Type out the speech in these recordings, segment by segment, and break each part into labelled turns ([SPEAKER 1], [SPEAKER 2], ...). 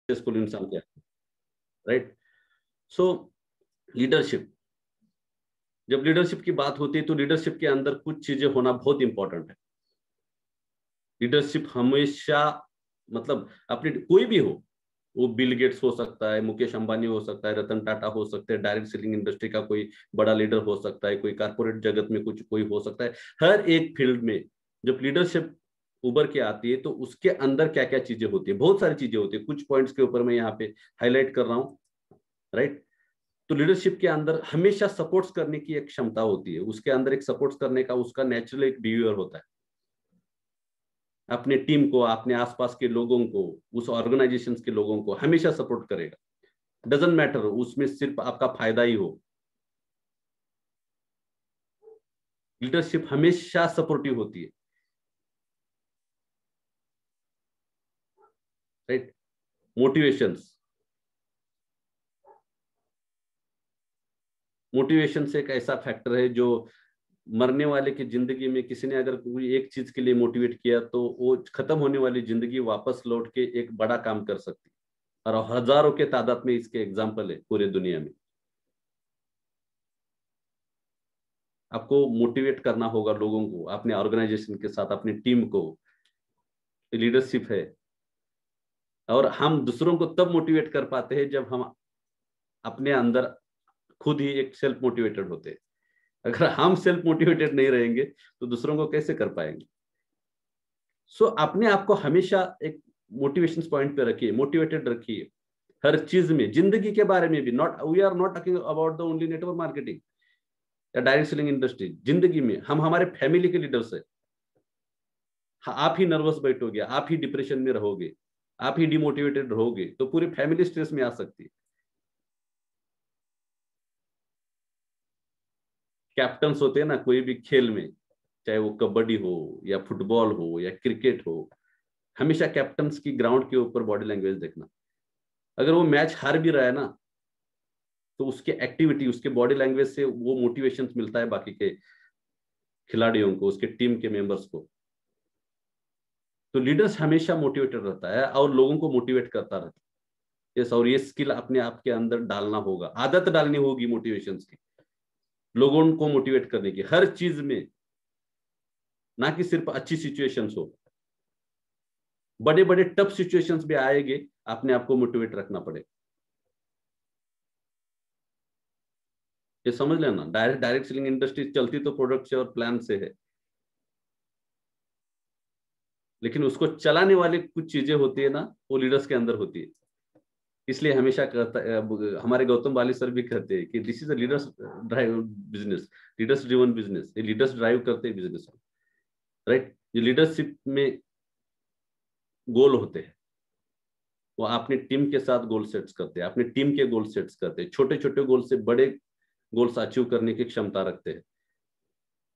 [SPEAKER 1] Successful इंसान क्या है, राइट। सो लीडरशिप, जब लीडरशिप की बात होती है तो लीडरशिप के अंदर कुछ चीजें होना बहुत इंपॉर्टेंट है। लीडरशिप हमेशा, मतलब अपने, कोई भी हो, वो बिल गेट्स हो सकता है, मुकेश अंबानी हो सकता है, रतन टाटा हो सकते हैं, डायरेक्ट सेलिंग इंडस्ट्री का कोई बड़ा लीडर हो सकता है, कोई कारपोरेट जगत में कुछ कोई हो सकता है। हर एक फील्ड में जब लीडरशिप उभर के आती है तो उसके अंदर क्या क्या चीजें होती है, बहुत सारी चीजें होती है। कुछ पॉइंट्स के ऊपर मैं यहाँ पे हाईलाइट कर रहा हूँ, राइट। तो लीडरशिप के अंदर हमेशा सपोर्ट्स करने की एक क्षमता होती है, उसके अंदर एक सपोर्ट्स करने का उसका नेचुरल एक बिहेवियर होता है। अपने टीम को, अपने आसपास के लोगों को, उस ऑर्गेनाइजेशन के लोगों को हमेशा सपोर्ट करेगा। डजंट मैटर उसमें सिर्फ आपका फायदा ही हो, लीडरशिप हमेशा सपोर्टिव होती है, राइट। मोटिवेशंस, मोटिवेशन एक ऐसा फैक्टर है जो मरने वाले की जिंदगी में किसी ने अगर कोई एक चीज के लिए मोटिवेट किया तो वो खत्म होने वाली जिंदगी वापस लौट के एक बड़ा काम कर सकती है। और हजारों के तादाद में इसके एग्जाम्पल है पूरे दुनिया में। आपको मोटिवेट करना होगा लोगों को, अपने ऑर्गेनाइजेशन के साथ, अपनी टीम को, लीडरशिप है। और हम दूसरों को तब मोटिवेट कर पाते हैं जब हम अपने अंदर खुद ही एक सेल्फ मोटिवेटेड होते हैं। अगर हम सेल्फ मोटिवेटेड नहीं रहेंगे तो दूसरों को कैसे कर पाएंगे। सो अपने आप को हमेशा एक मोटिवेशन पॉइंट पे रखिए, मोटिवेटेड रखिए हर चीज में, जिंदगी के बारे में भी। Not, we are not talking about the only network marketing या डायरेक्ट सेलिंग इंडस्ट्री। जिंदगी में हम हमारे फैमिली के लीडर्स है। आप ही नर्वस बैठोगे, आप ही डिप्रेशन में रहोगे, आप ही डिमोटिवेटेड रहोगे तो पूरी फैमिली स्ट्रेस में आ सकती है। कैप्टन्स होते हैं ना कोई भी खेल में, चाहे वो कबड्डी हो या फुटबॉल हो या क्रिकेट हो, हमेशा कैप्टन्स की ग्राउंड के ऊपर बॉडी लैंग्वेज देखना। अगर वो मैच हार भी रहा है ना तो उसके एक्टिविटी, उसके बॉडी लैंग्वेज से वो मोटिवेशन मिलता है बाकी के खिलाड़ियों को, उसके टीम के मेंबर्स को। तो लीडर्स हमेशा मोटिवेटेड रहता है और लोगों को मोटिवेट करता रहता है। यस, और ये स्किल अपने आप के अंदर डालना होगा, आदत डालनी होगी मोटिवेशन की, लोगों को मोटिवेट करने की हर चीज में, ना कि सिर्फ अच्छी सिचुएशंस हो, बड़े बड़े टफ सिचुएशंस भी आएंगे, अपने आप को मोटिवेट रखना पड़ेगा। ये समझ लेना, डायरेक्ट सेलिंग इंडस्ट्री चलती तो प्रोडक्ट से और प्लान से है, लेकिन उसको चलाने वाली कुछ चीजें होती है ना, वो लीडर्स के अंदर होती है। इसलिए हमेशा कहता, हमारे गौतम वाली सर भी कहते हैं कि this is a leaders drive business, leaders driven business. ये लीडर्स ड्राइव करते हैं बिजनेस, राइट। ये लीडरशिप में गोल होते हैं, वो अपनी टीम के साथ गोल सेट्स करते हैं, अपनी टीम के गोल सेट्स करते हैं, छोटे छोटे गोल से बड़े गोल्स अचीव करने की क्षमता रखते हैं।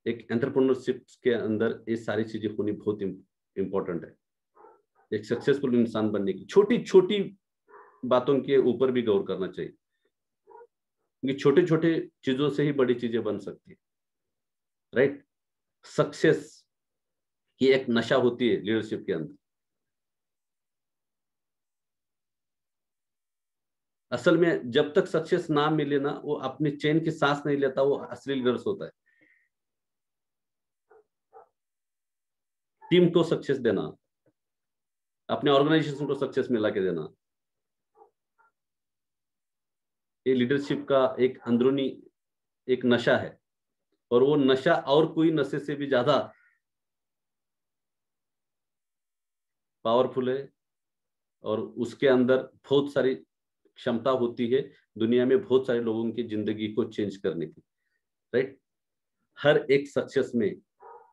[SPEAKER 1] एक एंटरप्रेन्योरशिप के अंदर ये सारी चीजें होनी बहुत इंपॉर्टेंट है। एक सक्सेसफुल इंसान बनने की छोटी छोटी बातों के ऊपर भी गौर करना चाहिए, क्योंकि छोटे छोटे चीजों से ही बड़ी चीजें बन सकती है, राइट। सक्सेस की एक नशा होती है लीडरशिप के अंदर। असल में जब तक सक्सेस ना मिले ना, वो अपने चैन की सांस नहीं लेता, वो असली लीडर्स होता है। टीम को सक्सेस देना, अपने ऑर्गेनाइजेशन को सक्सेस मिला के देना, ये लीडरशिप का एक अंदरूनी एक नशा है। और वो नशा और कोई नशे से भी ज्यादा पावरफुल है, और उसके अंदर बहुत सारी क्षमता होती है दुनिया में बहुत सारे लोगों की जिंदगी को चेंज करने की, राइट। हर एक सक्सेस में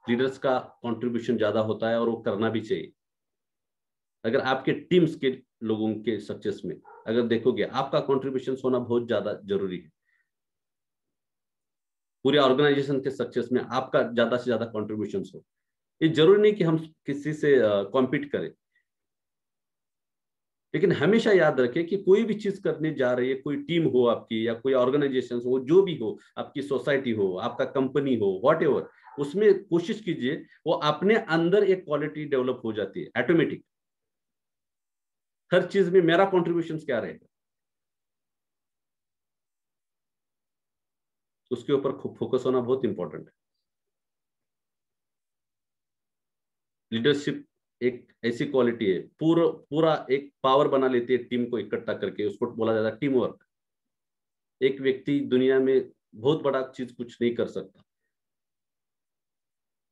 [SPEAKER 1] लीडर्स का कंट्रीब्यूशन ज्यादा होता है और वो करना भी चाहिए। अगर आपके टीम्स के लोगों के सक्सेस में अगर देखोगे, आपका कंट्रीब्यूशन होना बहुत ज्यादा जरूरी है। पूरे ऑर्गेनाइजेशन के सक्सेस में आपका ज्यादा से ज्यादा कंट्रीब्यूशन हो। ये जरूरी नहीं कि हम किसी से कॉम्पीट करें, लेकिन हमेशा याद रखें कि कोई भी चीज करने जा रही है, कोई टीम हो आपकी या कोई ऑर्गेनाइजेशन हो, जो भी हो, आपकी सोसाइटी हो, आपका कंपनी हो, वॉट एवर, उसमें कोशिश कीजिए वो अपने अंदर एक क्वालिटी डेवलप हो जाती है ऑटोमेटिक। हर चीज में मेरा कॉन्ट्रीब्यूशन क्या रहेगा, उसके ऊपर फोकस होना बहुत इंपॉर्टेंट है। लीडरशिप एक ऐसी क्वालिटी है, पूरा पूरा एक पावर बना लेती है टीम को इकट्ठा करके, उसको बोला जाता है टीम वर्क। एक व्यक्ति दुनिया में बहुत बड़ा चीज कुछ नहीं कर सकता,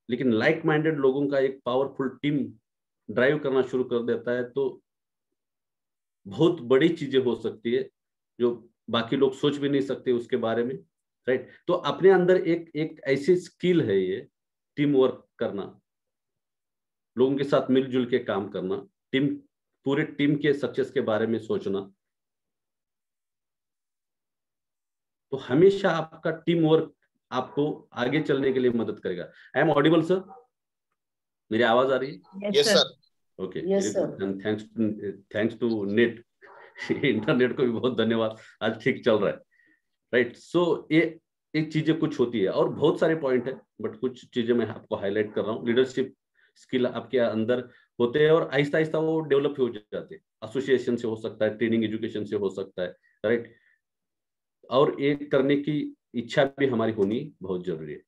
[SPEAKER 1] लेकिन लाइक माइंडेड लोगों का एक पावरफुल टीम ड्राइव करना शुरू कर देता है तो बहुत बड़ी चीजें हो सकती है जो बाकी लोग सोच भी नहीं सकते उसके बारे में, राइट। तो अपने अंदर एक एक ऐसी स्किल है ये, टीम वर्क करना, लोगों के साथ मिलजुल के काम करना, टीम, पूरे टीम के सक्सेस के बारे में सोचना। तो हमेशा आपका टीम वर्क आपको आगे चलने के लिए मदद करेगा। I am audible sir? मेरी आवाज आ रही है?
[SPEAKER 2] Yes sir.
[SPEAKER 1] Okay,
[SPEAKER 2] yes sir.
[SPEAKER 1] Thanks to net internet को भी बहुत धन्यवाद, आज ठीक चल रहा है, राइट। सो ये एक चीजें कुछ होती है और बहुत सारे पॉइंट है, बट कुछ चीजें मैं आपको हाईलाइट कर रहा हूँ। लीडरशिप स्किल आपके अंदर होते हैं और आहिस्ता आहिस्ता वो डेवलप हो जाते हैं। एसोसिएशन से हो सकता है, ट्रेनिंग एजुकेशन से हो सकता है, राइट। और ये करने की इच्छा भी हमारी होनी बहुत जरूरी है,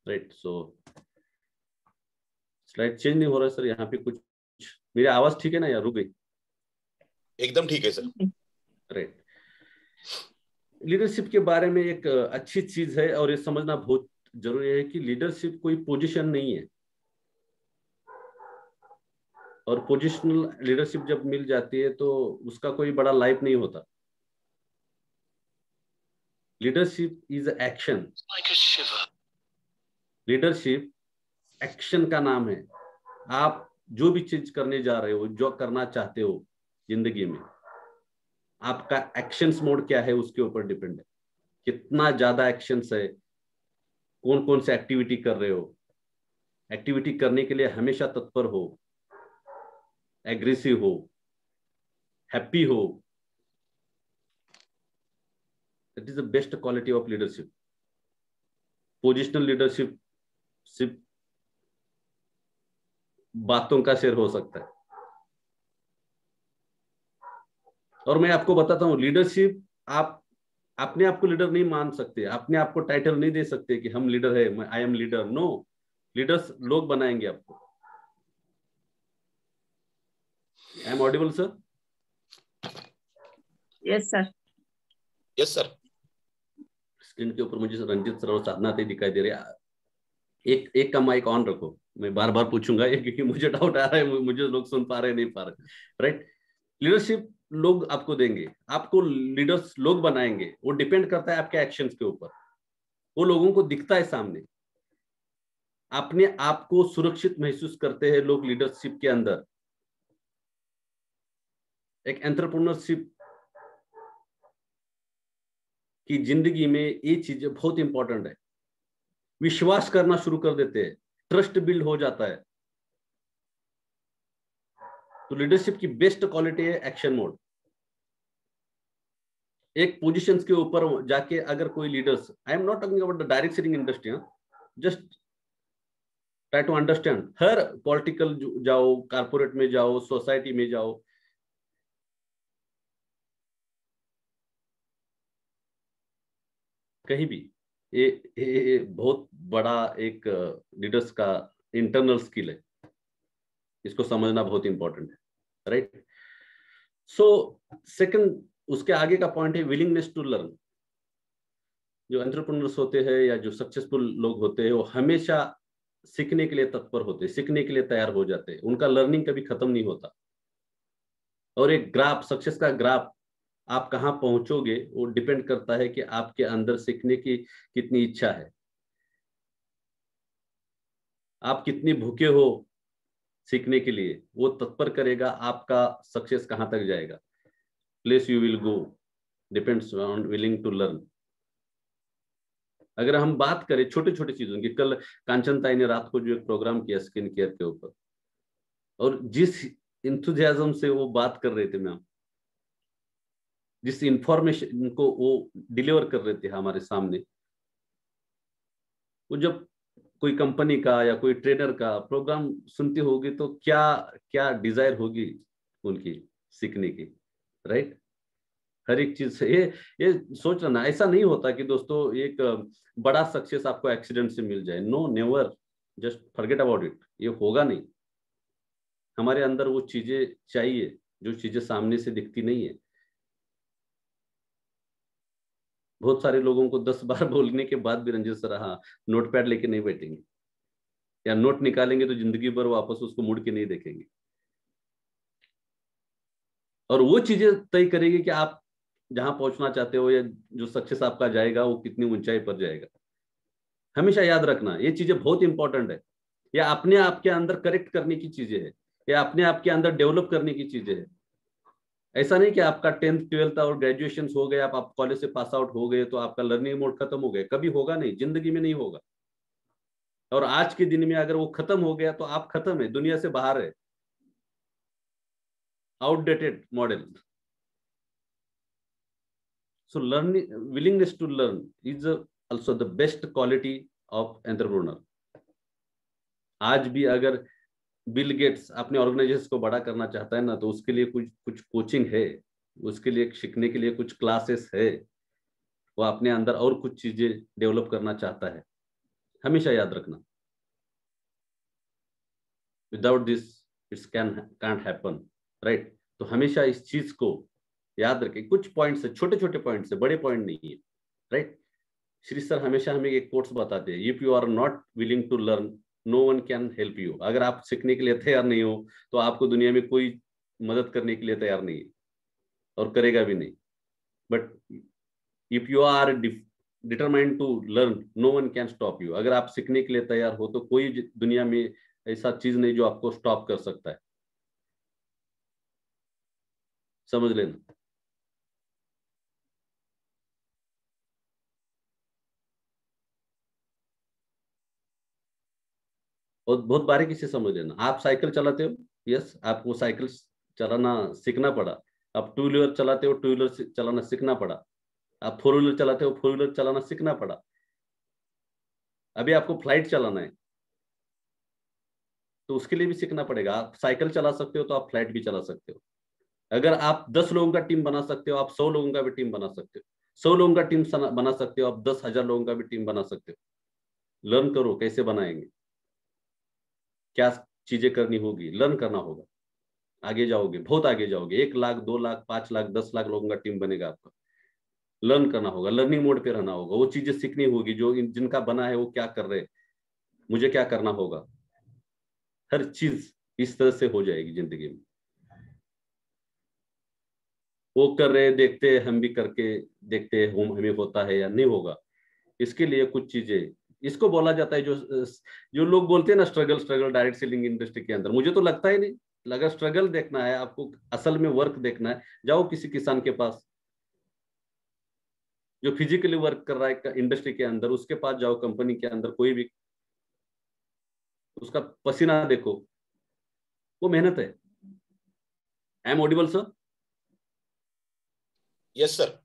[SPEAKER 1] राइट। सो स्लाइड चेंज नहीं हो रहा है सर यहाँ पे कुछ, मेरी आवाज ठीक है ना या रुक गई?
[SPEAKER 3] एकदम ठीक है सर।
[SPEAKER 1] राइट। लीडरशिप के बारे में एक अच्छी चीज है और ये समझना बहुत जरूरी है कि लीडरशिप कोई पोजीशन नहीं है, और पोजिशनल लीडरशिप जब मिल जाती है तो उसका कोई बड़ा लाइफ नहीं होता। Leadership is action, leadership action का नाम है। आप जो भी चीज करने जा रहे हो, जो करना चाहते हो जिंदगी में, आपका एक्शंस मोड क्या है उसके ऊपर डिपेंड है। कितना ज्यादा एक्शंस है, कौन कौन से एक्टिविटी कर रहे हो, एक्टिविटी करने के लिए हमेशा तत्पर हो, एग्रेसिव हो, हैप्पी हो। That is the best quality of leadership. Positional leadership सिर्फ बातों का शेर हो सकता है। और मैं आपको बताता हूं, लीडरशिप आप अपने आप को लीडर नहीं मान सकते, अपने आप को टाइटल नहीं दे सकते कि हम लीडर है, I am leader. No, leaders लोग बनाएंगे आपको। I am audible sir?
[SPEAKER 2] Yes sir.
[SPEAKER 3] Yes sir.
[SPEAKER 1] Screen के ऊपर मुझे रंजीत सर और साधना ते दिखाई दे रहे हैं। एक का माइक ऑन रखो, मैं बार बार पूछूंगा ये क्योंकि मुझे डाउट आ रहा है, मुझे लोग सुन पा रहे नहीं पा रहे, राइट। लीडरशिप लोग आपको देंगे, आपको लीडर्स लोग बनाएंगे, वो डिपेंड करता है आपके एक्शंस के ऊपर। वो लोगों को दिखता है सामने, अपने आप को सुरक्षित महसूस करते हैं लोग लीडरशिप के अंदर। एक एंटरप्रेन्योरशिप की जिंदगी में ये चीजें बहुत इंपॉर्टेंट है। विश्वास करना शुरू कर देते हैं, ट्रस्ट बिल्ड हो जाता है। तो लीडरशिप की बेस्ट क्वालिटी है एक्शन मोड। एक पोजीशन के ऊपर जाके अगर कोई leaders, I am not talking about the direct selling industry, just try to understand. हर पॉलिटिकल जाओ, कारपोरेट में जाओ, सोसाइटी में जाओ, कहीं भी ये बहुत बड़ा एक लीडर्स का इंटरनल स्किल है, इसको समझना बहुत इंपॉर्टेंट है, राइट। सो सेकंड, उसके आगे का पॉइंट है विलिंगनेस टू लर्न। जो एंटरप्रेन्योर्स होते हैं या जो सक्सेसफुल लोग होते हैं वो हमेशा सीखने के लिए तत्पर होते हैं, सीखने के लिए तैयार हो जाते हैं, उनका लर्निंग कभी खत्म नहीं होता। और एक ग्राफ, सक्सेस का ग्राफ, आप कहाँ पहुंचोगे वो डिपेंड करता है कि आपके अंदर सीखने की कितनी इच्छा है, आप कितनी भूखे हो सीखने के लिए, वो तत्पर करेगा आपका सक्सेस कहाँ तक जाएगा। Place you will go depends on willing to learn. अगर हम बात करें छोटे छोटे चीजों की, कल कांचन ताई ने रात को जो एक प्रोग्राम किया स्किन केयर के ऊपर, और जिस इंथुजियाज्म से वो बात कर रहे थे मैम, जिस इंफॉर्मेशन को वो डिलीवर कर रहे थे हमारे सामने, वो जब कोई कंपनी का या कोई ट्रेडर का प्रोग्राम सुनती होगी तो क्या क्या डिजायर होगी उनकी सीखने की, राइट। हर एक चीज से ये सोच लेना, ऐसा नहीं होता कि दोस्तों एक बड़ा सक्सेस आपको एक्सीडेंट से मिल जाए। No, never, just forget about it, ये होगा नहीं। हमारे अंदर वो चीजें चाहिए जो चीजें सामने से दिखती नहीं है। बहुत सारे लोगों को 10 बार बोलने के बाद भी रंजित सर हाँ नोट पैड लेके नहीं बैठेंगे, या नोट निकालेंगे तो जिंदगी भर वापस उसको मुड़ के नहीं देखेंगे। और वो चीजें तय करेगी कि आप जहां पहुंचना चाहते हो या जो सक्सेस आपका जाएगा वो कितनी ऊंचाई पर जाएगा। हमेशा याद रखना ये चीजें बहुत इंपॉर्टेंट है। या अपने आप के अंदर करेक्ट करने की चीजें है, या अपने आप के अंदर डेवलप करने की चीजें है। ऐसा नहीं कि आपका 10th 12th और ग्रेजुएशन हो गए, आप कॉलेज से पास आउट हो गए तो आपका लर्निंग मोड खत्म हो गया। कभी होगा नहीं, जिंदगी में नहीं होगा। और आज के दिन में अगर वो खत्म हो गया तो आप खत्म है, दुनिया से बाहर है, outdated model. So learning, willingness to learn is also the best quality of entrepreneur. आज भी अगर बिल गेट्स अपने ऑर्गेनाइजेशन को बड़ा करना चाहता है ना, तो उसके लिए कुछ कुछ कोचिंग है, उसके लिए सीखने के लिए कुछ क्लासेस है, वो अपने अंदर और कुछ चीजें डेवलप करना चाहता है। हमेशा याद रखना, without this it's can't happen, right. तो हमेशा इस चीज को याद रखें। कुछ पॉइंट्स है, छोटे छोटे पॉइंट्स है, बड़े पॉइंट नहीं है, राइट। श्री सर हमेशा हमें एक कोट्स बताते हैं, if you are not willing to learn no one can help you. अगर आप सीखने के लिए तैयार नहीं हो तो आपको दुनिया में कोई मदद करने के लिए तैयार नहीं है और करेगा भी नहीं। But if you are determined to learn no one can stop you. अगर आप सीखने के लिए तैयार हो तो कोई दुनिया में ऐसा चीज नहीं जो आपको स्टॉप कर सकता है। समझ लेना। और बहुत बारीकी से समझ लेना। आप साइकिल चलाते हो, यस, आपको साइकिल चलाना सीखना पड़ा। आप टू व्हीलर चलाते हो, टू व्हीलर चलाना सीखना पड़ा। आप फोर व्हीलर चलाते हो, फोर व्हीलर चलाना सीखना पड़ा। अभी आपको फ्लाइट चलाना है तो उसके लिए भी सीखना पड़ेगा। आप साइकिल चला सकते हो तो आप फ्लाइट भी चला सकते हो। अगर आप 10 लोगों का टीम बना सकते हो, आप 100 लोगों का भी टीम बना सकते हो। 100 लोगों का टीम बना सकते हो, आप 10,000 लोगों का भी टीम बना सकते हो। लर्न करो कैसे बनाएंगे, क्या चीजें करनी होगी, लर्न करना होगा। आगे जाओगे, बहुत आगे जाओगे। 1 लाख, 2 लाख, 5 लाख, 10 लाख लोगों का टीम बनेगा आपका। लर्न करना होगा, लर्निंग मोड पे रहना होगा। वो चीजें सीखनी होगी जो जिनका बना है वो क्या कर रहे हैं, मुझे क्या करना होगा। हर चीज इस तरह से हो जाएगी जिंदगी में। वो कर रहे देखते हम भी करके देखते हमें होता है या नहीं होगा। इसके लिए कुछ चीजें, इसको बोला जाता है जो जो लोग बोलते हैं ना struggle, struggle direct selling industry के अंदर। मुझे तो लगता ही नहीं। अगर स्ट्रगल देखना है आपको, असल में वर्क देखना है, जाओ किसी किसान के पास जो फिजिकली वर्क कर रहा है इंडस्ट्री के अंदर, उसके पास जाओ, कंपनी के अंदर कोई भी, उसका पसीना देखो, वो मेहनत है। I am audible sir?
[SPEAKER 3] Yes sir.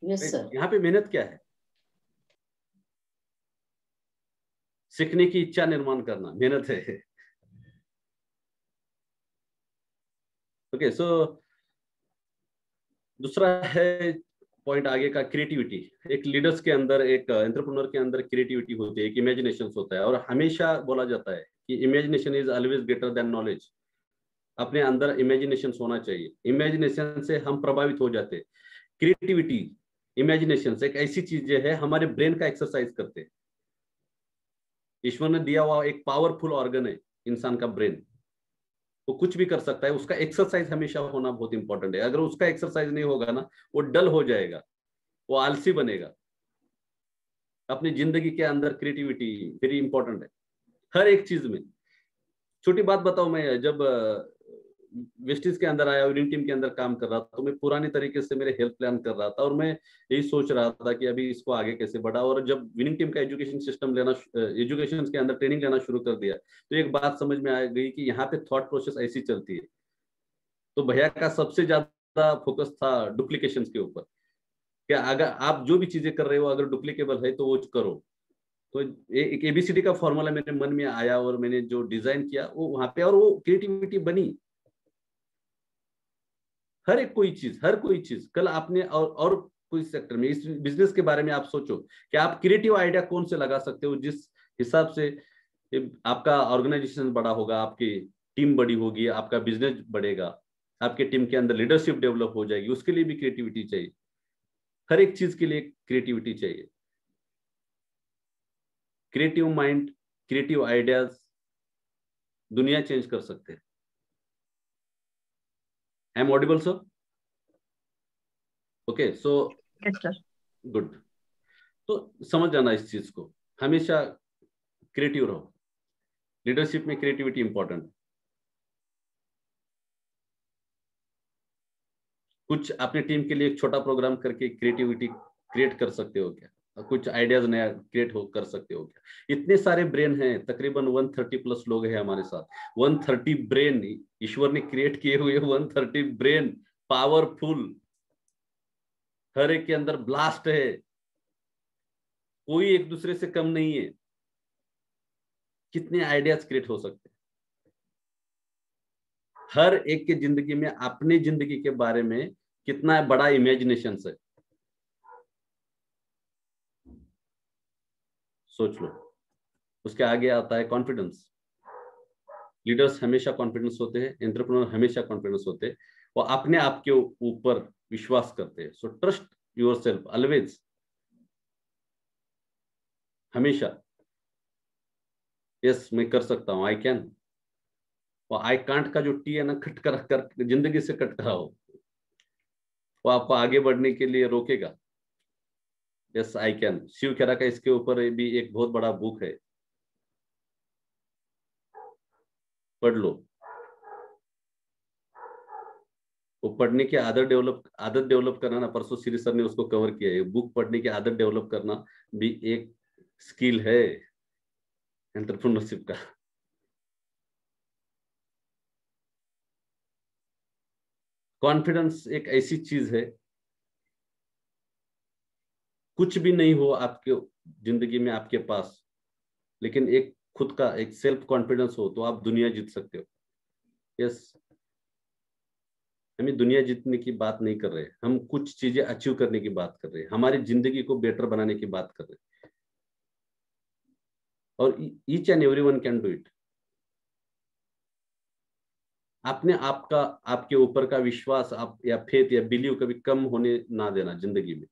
[SPEAKER 2] Yes sir.
[SPEAKER 1] यहाँ पे मेहनत क्या है? सीखने की इच्छा निर्माण करना मेहनत है। ओके, सो दूसरा है पॉइंट आगे का, क्रिएटिविटी। एक लीडर्स के अंदर, एक एंटरप्रेन्योर के अंदर क्रिएटिविटी होती है, एक इमेजिनेशन होता है। और हमेशा बोला जाता है कि imagination is always greater than knowledge. अपने अंदर इमेजिनेशन होना चाहिए। इमेजिनेशन से हम प्रभावित हो जाते हैं। क्रिएटिविटी, इमेजिनेशन एक ऐसी चीज है, हमारे ब्रेन का एक्सरसाइज करते हैं। ईश्वर ने दिया हुआ एक पावरफुल ऑर्गन है इंसान का ब्रेन। वो कुछ भी कर सकता है, उसका एक्सरसाइज हमेशा होना बहुत इंपॉर्टेंट है। अगर उसका एक्सरसाइज नहीं होगा ना, वो डल हो जाएगा, वो आलसी बनेगा। अपनी जिंदगी के अंदर क्रिएटिविटी वेरी इंपॉर्टेंट है, हर एक चीज में। छोटी बात बताऊं, मैं जब वेस्टिज के अंदर आया, विनिंग टीम के अंदर काम कर रहा था, तो मैं पुरानी तरीके से मेरे हेल्थ प्लान कर रहा था और मैं यही सोच रहा था कि अभी इसको आगे कैसे बढ़ा। और जब विनिंग टीम का एजुकेशन सिस्टम लेना, एजुकेशन के अंदर ट्रेनिंग लेना शुरू कर दिया, तो एक बात समझ में आ गई कि यहाँ पे थॉट प्रोसेस ऐसी चलती है। तो भैया का सबसे ज्यादा फोकस था डुप्लीकेशन के ऊपर, कि अगर आप जो भी चीजें कर रहे हो अगर डुप्लीकेबल है तो वो करो। तो एक एबीसीडी का फॉर्मूला मेरे मन में आया और मैंने जो डिजाइन किया वो वहां पे, और वो क्रिएटिविटी बनी। हर एक हर कोई चीज कल आपने और कोई सेक्टर में इस बिजनेस के बारे में आप सोचो कि आप क्रिएटिव आइडिया कौन से लगा सकते हो, जिस हिसाब से आपका ऑर्गेनाइजेशन बड़ा होगा, आपकी टीम बड़ी होगी, आपका बिजनेस बढ़ेगा, आपके टीम के अंदर लीडरशिप डेवलप हो जाएगी, उसके लिए भी क्रिएटिविटी चाहिए। हर एक चीज के लिए क्रिएटिविटी चाहिए। क्रिएटिव माइंड, क्रिएटिव आइडियाज दुनिया चेंज कर सकते हैं। आई am audible sir? Okay, so good. तो समझ जाना इस चीज को, हमेशा क्रिएटिव रहो। लीडरशिप में क्रिएटिविटी इंपॉर्टेंट है। कुछ अपने टीम के लिए एक छोटा प्रोग्राम करके क्रिएटिविटी क्रिएट कर सकते हो क्या? कुछ आइडियाज नया क्रिएट कर सकते हो क्या? इतने सारे ब्रेन हैं, तकरीबन 130 प्लस लोग हैं हमारे साथ। 130 ब्रेन ईश्वर ने क्रिएट किए हुए, 130 ब्रेन पावरफुल, हर एक के अंदर ब्लास्ट है, कोई एक दूसरे से कम नहीं है। कितने आइडियाज क्रिएट हो सकते हैं। हर एक के जिंदगी में अपनी जिंदगी के बारे में कितना बड़ा इमेजिनेशन है, सोच लो। उसके आगे आता है कॉन्फिडेंस। लीडर्स हमेशा कॉन्फिडेंस होते हैं, एंटरप्रेन्योर हमेशा कॉन्फिडेंस होते हैं, वो अपने आप के ऊपर विश्वास करते हैं। सो ट्रस्ट योरसेल्फ ऑलवेज, हमेशा। यस, मैं कर सकता हूं, आई कैन। और आई कांट का जो टी है ना, कट कर जिंदगी से कट कराओ, वो आपको आगे बढ़ने के लिए रोकेगा। Yes, I can. Shiv Khera का इसके ऊपर भी एक बहुत बड़ा बुक है, पढ़ लो। वो पढ़ने की आदत डेवलप करना ना, परसों श्री सर ने उसको कवर किया है। बुक पढ़ने की आदत डेवलप करना भी एक स्किल है एंटरप्रेन्योरशिप का। कॉन्फिडेंस एक ऐसी चीज है, कुछ भी नहीं हो आपके जिंदगी में आपके पास, लेकिन एक खुद का एक सेल्फ कॉन्फिडेंस हो तो आप दुनिया जीत सकते हो। यस, हमें दुनिया जीतने की बात नहीं कर रहे, हम कुछ चीजें अचीव करने की बात कर रहे हैं, हमारी जिंदगी को बेटर बनाने की बात कर रहे हैं। और each and everyone can do it. आपने आपके ऊपर का विश्वास आप या फेथ या बिलीव कभी कम होने ना देना। जिंदगी में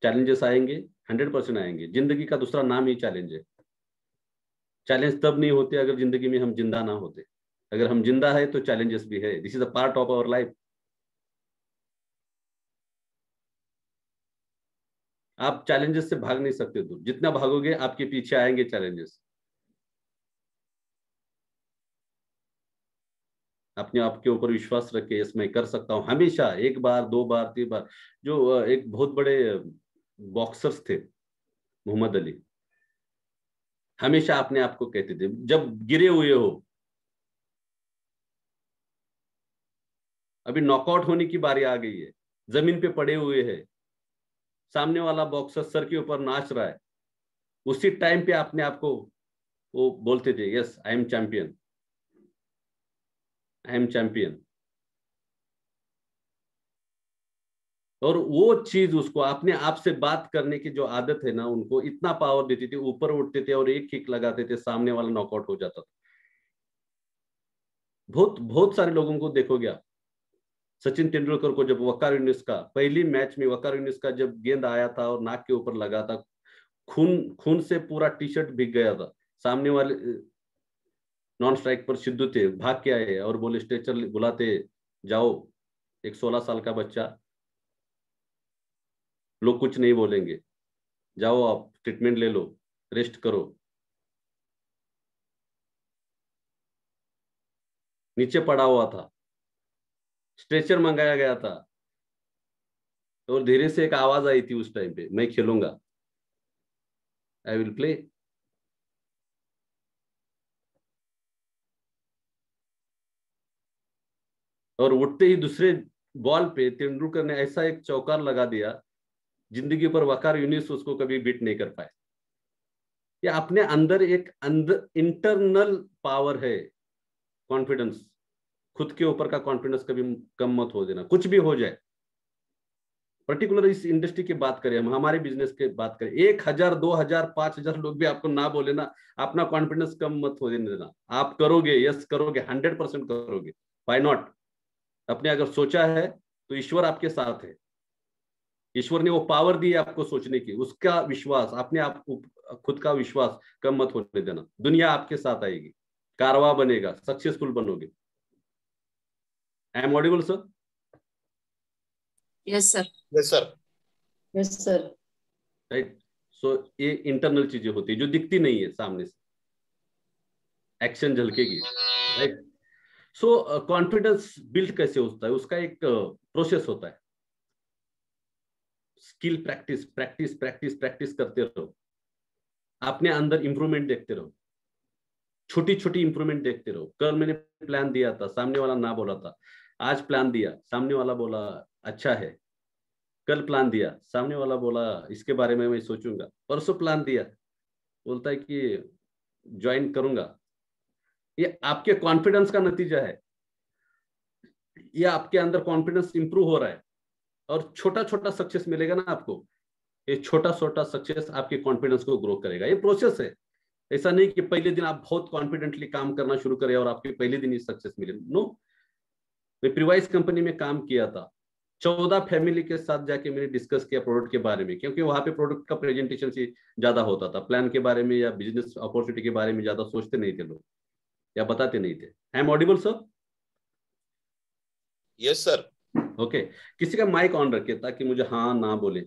[SPEAKER 1] चैलेंजेस आएंगे, 100% आएंगे। जिंदगी का दूसरा नाम ही चैलेंज है। चैलेंज तब नहीं होते अगर जिंदगी में हम जिंदा ना होते। अगर हम जिंदा है तो चैलेंजेस भी है। This is a part of our life. आप चैलेंजेस से भाग नहीं सकते। दूर जितना भागोगे आपके पीछे आएंगे चैलेंजेस। अपने आप के ऊपर विश्वास रखे, इसमें कर सकता हूं। हमेशा एक बार, दो बार, तीन बार। जो एक बहुत बड़े बॉक्सर्स थे, मोहम्मद अली, हमेशा अपने आप को कहते थे जब गिरे हुए हो, अभी नॉकआउट होने की बारी आ गई है, जमीन पे पड़े हुए हैं, सामने वाला बॉक्सर सर के ऊपर नाच रहा है, उसी टाइम पे अपने आप को वो बोलते थे, yes I am champion, I am champion. और वो चीज उसको अपने आप से बात करने की जो आदत है ना, उनको इतना पावर देती थी। ऊपर उठते थे और एक किक लगाते थे, सामने वाला नॉकआउट हो जाता था। बहुत बहुत सारे लोगों को देखोगे आप। सचिन तेंदुलकर को जब वकार यूनिस का पहली मैच में, वकार यूनिस का जब गेंद आया था और नाक के ऊपर लगा था, खून खून से पूरा टी शर्ट भीग गया था। सामने वाले नॉन स्ट्राइक पर सिद्धू थे, भाग के आए और बोले स्ट्रेचर बुलाते जाओ। एक 16 साल का बच्चा, लोग कुछ नहीं बोलेंगे, जाओ आप ट्रीटमेंट ले लो, रेस्ट करो। नीचे पड़ा हुआ था, स्ट्रेचर मंगाया गया था, और धीरे से एक आवाज आई थी उस टाइम पे, मैं खेलूंगा, आई विल प्ले। और उठते ही दूसरे बॉल पे तेंदुलकर ने ऐसा एक चौकार लगा दिया, जिंदगी पर वकार यूनिस उसको कभी बीट नहीं कर पाए। ये अपने अंदर एक इंटरनल पावर है, कॉन्फिडेंस। खुद के ऊपर का कॉन्फिडेंस कभी कम मत हो देना, कुछ भी हो जाए। पर्टिकुलर इस इंडस्ट्री की बात करें, हम हमारे बिजनेस की बात करें, 1000 2000 5000 लोग भी आपको ना बोले ना, अपना कॉन्फिडेंस कम मत हो देना। आप करोगे, यस करोगे, 100% करोगे। Why not? आपने अगर सोचा है तो ईश्वर आपके साथ है। ईश्वर ने वो पावर दी है आपको सोचने की, उसका विश्वास, अपने आप खुद का विश्वास कम मत होने देना। दुनिया आपके साथ आएगी, कारवा बनेगा, सक्सेसफुल बनोगे। I am audible sir?
[SPEAKER 2] Yes sir.
[SPEAKER 3] Yes sir.
[SPEAKER 2] Yes sir.
[SPEAKER 1] Right. So ये इंटरनल चीजें होती है जो दिखती नहीं है सामने से, एक्शन झलकेगी। राइट। सो कॉन्फिडेंस बिल्ड कैसे होता है, उसका एक प्रोसेस होता है। Skill practice practice practice practice करते रहो, अपने अंदर इंप्रूवमेंट देखते रहो, छोटी छोटी इंप्रूवमेंट देखते रहो। कल मैंने प्लान दिया था, सामने वाला ना बोला था। आज प्लान दिया, सामने वाला बोला अच्छा है। कल प्लान दिया, सामने वाला बोला इसके बारे में मैं सोचूंगा। परसों प्लान दिया, बोलता है कि ज्वाइन करूंगा। ये आपके कॉन्फिडेंस का नतीजा है, ये आपके अंदर कॉन्फिडेंस इंप्रूव हो रहा है, और छोटा छोटा सक्सेस मिलेगा ना आपको, ये छोटा छोटा सक्सेस आपके कॉन्फिडेंस को ग्रो करेगा। ये प्रोसेस है। ऐसा नहीं कि पहले दिन आप बहुत कॉन्फिडेंटली काम करना शुरू करें और आपके पहले दिन ही सक्सेस मिले। नो। मैं प्रीवाइज कंपनी में काम किया था, 14 फैमिली के साथ जाके मैंने डिस्कस किया प्रोडक्ट के बारे में, क्योंकि वहां पे प्रोडक्ट का प्रेजेंटेशन से ज्यादा होता था, प्लान के बारे में या बिजनेस अपॉर्चुनिटी के बारे में ज्यादा सोचते नहीं थे लोग या बताते नहीं थे। आई am audible sir?
[SPEAKER 3] Yes sir.
[SPEAKER 1] Okay. किसी का माइक ऑन रखे ताकि मुझे हाँ ना बोले,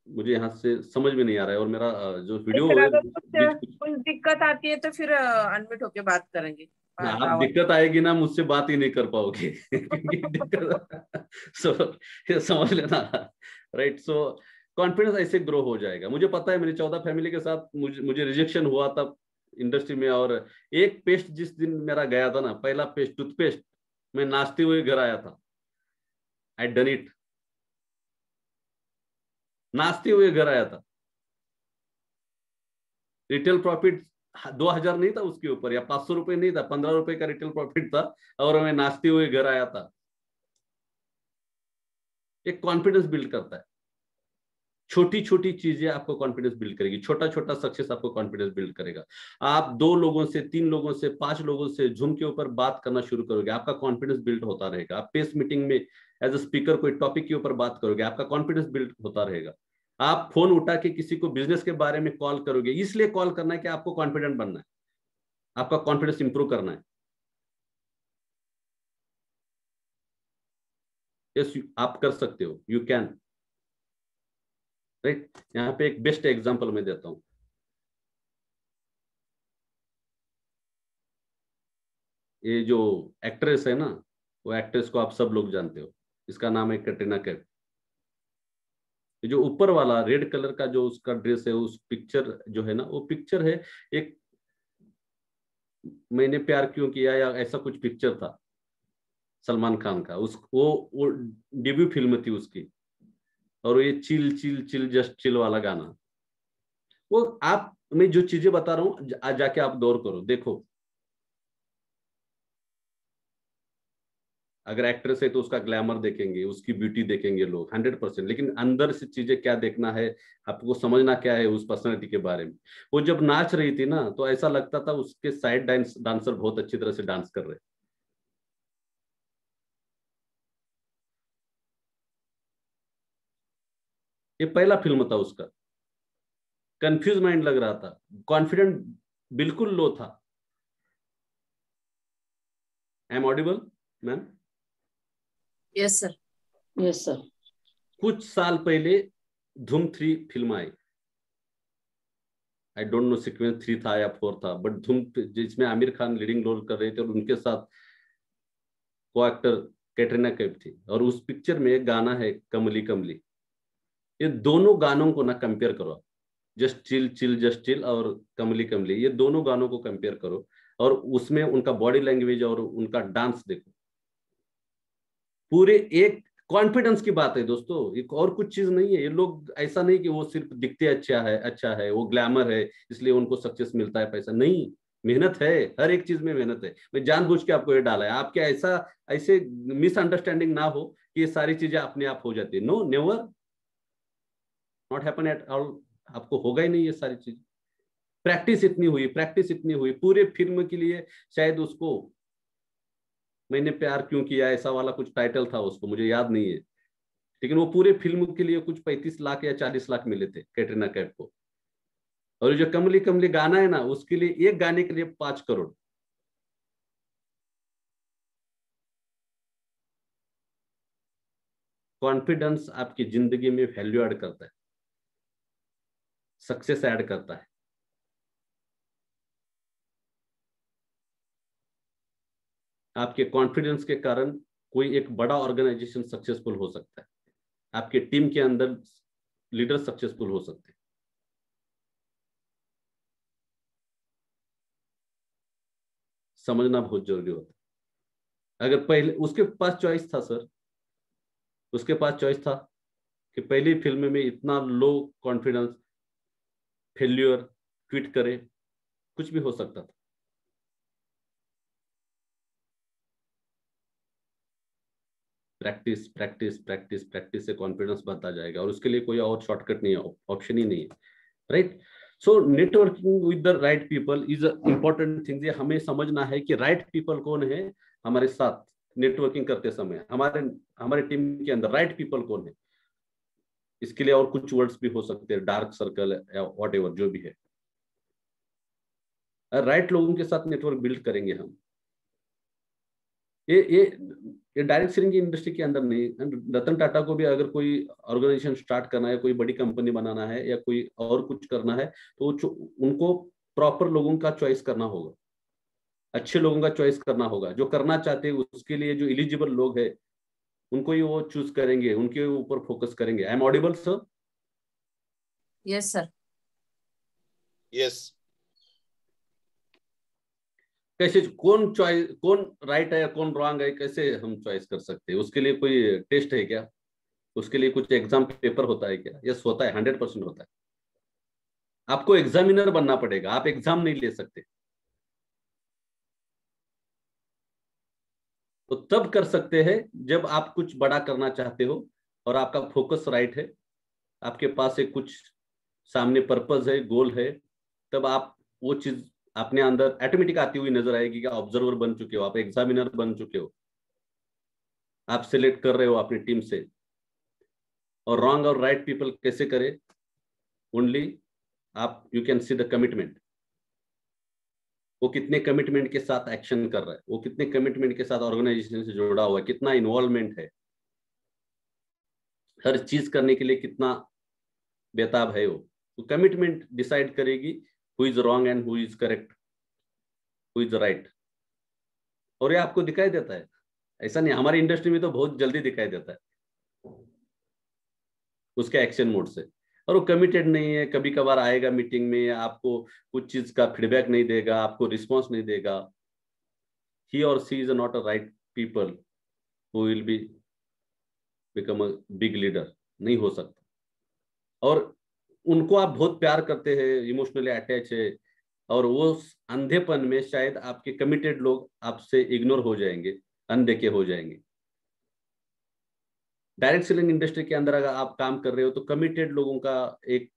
[SPEAKER 1] मुझे यहाँ से समझ में नहीं आ रहा है, और मेरा जो वीडियो
[SPEAKER 4] फिर
[SPEAKER 1] है
[SPEAKER 4] अगर
[SPEAKER 1] बीच
[SPEAKER 4] कुछ दिक्कत आती है तो फिर अनम्यूट होके बात करेंगे।
[SPEAKER 1] आप दिक्कत आएगी ना, मुझसे बात ही नहीं कर पाओगे क्योंकि दिक्कत सो ये समझ लेना। राइट। सो कॉन्फिडेंस ऐसे ग्रो हो जाएगा। मुझे पता है, मेरे 14 फैमिली के साथ मुझे रिजेक्शन हुआ था इंडस्ट्री में, और एक पेस्ट जिस दिन मेरा गया था ना, पहला पेस्ट टूथपेस्ट, मैं नाचते हुए घर आया था। आई डन इट, नाचते हुए घर आया था। रिटेल प्रॉफिट 2000 नहीं था उसके ऊपर, या 500 रुपए नहीं था, 15 रुपए का रिटेल प्रॉफिट था, और मैं नाचते हुए घर आया था। एक कॉन्फिडेंस बिल्ड करता है। छोटी छोटी चीजें आपको कॉन्फिडेंस बिल्ड करेगी, छोटा छोटा सक्सेस आपको कॉन्फिडेंस बिल्ड करेगा। आप 2 लोगों से, 3 लोगों से, 5 लोगों से झूम के ऊपर बात करना शुरू करोगे, आपका कॉन्फिडेंस बिल्ड होता रहेगा। आप पेस मीटिंग में एज अ स्पीकर कोई टॉपिक के ऊपर बात करोगे, आपका कॉन्फिडेंस बिल्ड होता रहेगा। आप फोन उठा के किसी को बिजनेस के बारे में कॉल करोगे, इसलिए कॉल करना है कि आपको कॉन्फिडेंट बनना है, आपका कॉन्फिडेंस इंप्रूव करना है। यस, आप कर सकते हो, यू कैन। राइट। यहाँ पे एक बेस्ट एग्जांपल मैं देता हूं। ये जो एक्ट्रेस है ना, वो एक्ट्रेस को आप सब लोग जानते हो, इसका नाम है कैटरीना कैफ। ये जो ऊपर वाला रेड कलर का जो उसका ड्रेस है, उस पिक्चर जो है ना, वो पिक्चर है एक मैंने प्यार क्यों किया या ऐसा कुछ पिक्चर था सलमान खान का। वो डेब्यू फिल्म थी उसकी, और ये chill chill chill just chill वाला गाना। वो आप, मैं जो चीजें बता रहा हूँ जाके आप गौर करो, देखो। अगर एक्ट्रेस है तो उसका ग्लैमर देखेंगे, उसकी ब्यूटी देखेंगे लोग 100%, लेकिन अंदर से चीजें क्या देखना है, आपको समझना क्या है उस पर्सनैलिटी के बारे में। वो जब नाच रही थी ना, तो ऐसा लगता था उसके साइड डांसर बहुत अच्छी तरह से डांस कर रहे। ये पहला फिल्म था उसका। कंफ्यूज माइंड लग रहा था, कॉन्फिडेंट बिल्कुल लो था। आई am Audible ma'am?
[SPEAKER 2] Yes sir. Yes sir.
[SPEAKER 1] कुछ साल पहले धूम 3 film I. I don't know sequence 3 था या 4 था, बट धूम जिसमें आमिर खान लीडिंग रोल कर रहे थे, और उनके साथ को एक्टर कैटरीना कैफ थी। और उस पिक्चर में एक गाना है कमली कमली। ये दोनों गानों को ना कंपेयर करो, just chill chill just chill और कमली कमली, ये दोनों गानों को कंपेयर करो, और उसमें उनका बॉडी लैंग्वेज और उनका डांस देखो। पूरे एक कॉन्फिडेंस की बात है दोस्तों, एक और कुछ चीज नहीं है। ये लोग ऐसा नहीं कि वो सिर्फ दिखते अच्छा है वो ग्लैमर है इसलिए उनको सक्सेस मिलता है, पैसा नहीं। मेहनत है, हर एक चीज में मेहनत है। मैं जानबूझ के आपको ये डाला है, आपके ऐसे मिसअंडरस्टैंडिंग ना हो कि ये सारी चीजें अपने आप हो जाती है। No, never, not happen at all. आपको होगा ही नहीं ये सारी चीज। प्रैक्टिस इतनी हुई पूरे फिल्म के लिए। शायद उसको मैंने प्यार क्यों किया ऐसा वाला कुछ टाइटल था उसको, मुझे याद नहीं है, लेकिन वो पूरे फिल्म के लिए कुछ 35 लाख या 40 लाख मिले थे कैटरीना कैफ को। और जो कमली कमली गाना है ना, उसके लिए एक गाने के लिए 5 करोड़। कॉन्फिडेंस आपकी जिंदगी में वैल्यू ऐड करता है, सक्सेस ऐड करता है। आपके कॉन्फिडेंस के कारण कोई एक बड़ा ऑर्गेनाइजेशन सक्सेसफुल हो सकता है, आपके टीम के अंदर लीडर सक्सेसफुल हो सकते हैं। समझना बहुत जरूरी होता है। अगर पहले उसके पास चॉइस था सर, उसके पास चॉइस था कि पहली फिल्म में इतना लो कॉन्फिडेंस, फेल्यूर, क्विट करे, कुछ भी हो सकता था। प्रैक्टिस प्रैक्टिस प्रैक्टिस प्रैक्टिस से कॉन्फिडेंस बढ़ता जाएगा, और उसके लिए कोई और शॉर्टकट नहीं है, ऑप्शन ही नहीं है, right. So networking with the right people is a important thing. ये हमें समझना है कि राइट पीपल कौन है हमारे साथ नेटवर्किंग करते समय, हमारे टीम के अंदर राइट पीपल कौन है। इसके लिए और कुछ वर्ड्स भी हो सकते हैं, डार्क सर्कल या वॉट एवर जो भी है। राइट लोगों के साथ नेटवर्क बिल्ड करेंगे हम। ये डायरेक्ट सेलिंग की इंडस्ट्री के अंदर नहीं, रतन टाटा को भी अगर कोई ऑर्गेनाइजेशन स्टार्ट करना है, कोई बड़ी कंपनी बनाना है, या कोई और कुछ करना है, तो उनको प्रॉपर लोगों का चॉइस करना होगा, अच्छे लोगों का चॉइस करना होगा, जो करना चाहते हैं। उसके लिए जो एलिजिबल लोग हैं उनको ही वो चूज करेंगे, उनके ऊपर फोकस करेंगे। आई am audible sir?
[SPEAKER 2] Yes sir.
[SPEAKER 3] Yes.
[SPEAKER 1] कैसे, कौन राइट है या कौन रॉन्ग है, कैसे हम चॉइस कर सकते हैं? उसके लिए कोई टेस्ट है क्या? उसके लिए कुछ एग्जाम पेपर होता है क्या? यस होता है, 100% होता है। आपको एग्जामिनर बनना पड़ेगा, आप एग्जाम नहीं ले सकते। तो तब कर सकते हैं जब आप कुछ बड़ा करना चाहते हो और आपका फोकस राइट है, आपके पास एक कुछ सामने पर्पस है, गोल है। तब आप वो चीज अपने अंदर ऑटोमेटिक आती हुई नजर आएगी कि ऑब्जर्वर बन चुके हो, आप एग्जामिनर बन चुके हो, आप सिलेक्ट कर रहे हो अपनी टीम से। और रॉन्ग और राइट पीपल कैसे करें? ओनली आप you can see the commitment. वो कितने कमिटमेंट के साथ एक्शन कर रहा है, वो कितने कमिटमेंट के साथ ऑर्गेनाइजेशन से जुड़ा हुआ है, कितना इन्वॉल्वमेंट है, हर चीज करने के लिए कितना बेताब है वो। तो कमिटमेंट डिसाइड करेगी who is wrong and who is correct, who is right. और ये आपको दिखाई देता है, ऐसा नहीं, हमारी इंडस्ट्री में तो बहुत जल्दी दिखाई देता है उसके एक्शन मोड से। और वो कमिटेड नहीं है, कभी कभार आएगा मीटिंग में, आपको कुछ चीज का फीडबैक नहीं देगा, आपको रिस्पॉन्स नहीं देगा। he or she is not a right people who will be become a big leader, नहीं हो सकता। और उनको आप बहुत प्यार करते हैं, इमोशनली अटैच है, और वो अंधेपन में शायद आपके कमिटेड लोग आपसे इग्नोर हो जाएंगे, अनदेखे हो जाएंगे। डायरेक्ट सेलिंग इंडस्ट्री के अंदर अगर आप काम कर रहे हो तो कमिटेड लोगों का एक